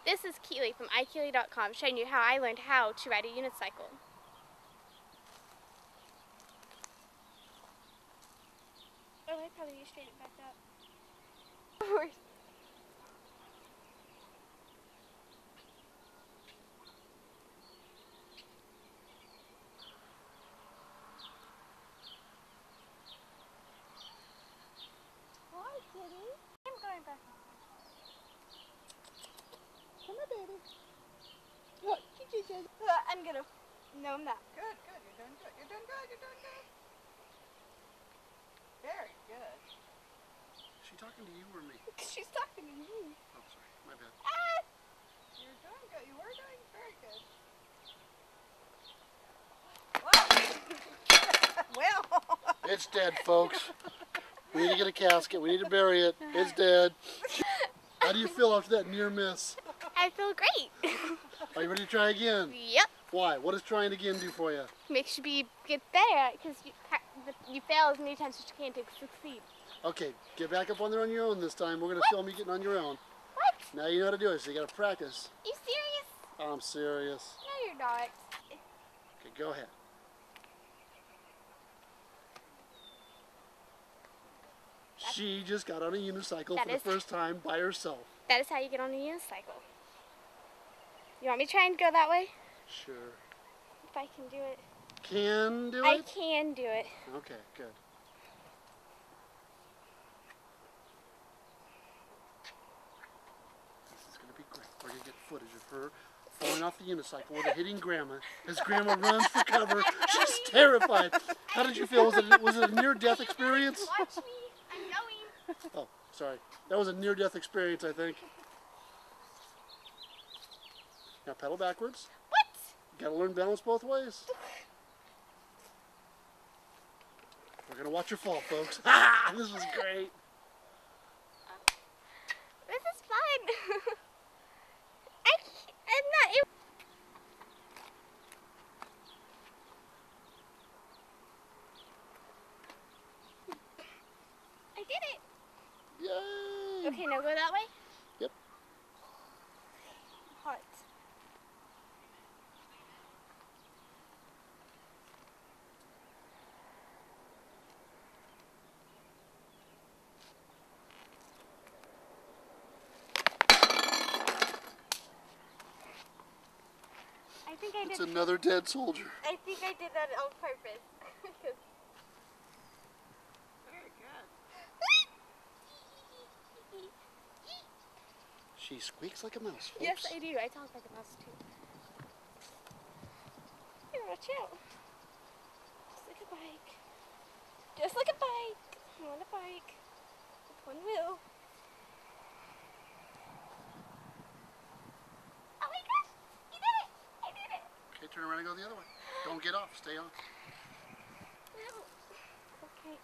This is Keely from iKeely.com showing you how I learned how to ride a unicycle. Oh, I probably need to straighten it back up. Hi, kitty. I'm going back. Come on, baby. Look, I'm gonna. No, I'm not. Good, good. You're doing good. You're doing good. You're doing good. Very good. Is she talking to you or me? She's talking to me. Oh, sorry. My bad. Ah! You're doing good. You were doing very good. Wow. Well. It's dead, folks. We need to get a casket. We need to bury it. It's dead. How do you feel after that near miss? I feel great. Are you ready to try again? Yep. Why? What does trying again do for you? Makes you get better because you fail as many times as you can to succeed. Okay, get back up on there on your own this time. We're going to film you getting on your own. What? Now you know how to do it, so you got to practice. You serious? I'm serious. No, you're not. Okay, go ahead. She just got on a unicycle for the first time by herself. That is how you get on a unicycle. You want me to try and go that way? Sure. If I can do it. Can do it? I can do it. Okay, good. This is going to be great. We're going to get footage of her falling off the unicycle with her hitting Grandma as Grandma runs for cover. She's terrified. How did you feel? Was it a near-death experience? Watch me. I'm going. Oh, sorry. That was a near-death experience, I think. Now pedal backwards. What? You gotta learn balance both ways. We're gonna watch her fall, folks. Ah, this was great. This is fun. I'm not. I did it. Yay! Okay, now go that way. Yep. Hot. I think I did. It's another dead soldier. I think I did that on purpose. Very good. She squeaks like a mouse, folks. Yes, I do. I talk like a mouse too. Here, watch out. Just like a bike. Just like a bike. I'm on a bike. With one wheel. Oh my gosh! You did it! I did it! Okay, turn around and go the other way. Don't get off. Stay on. No. Okay.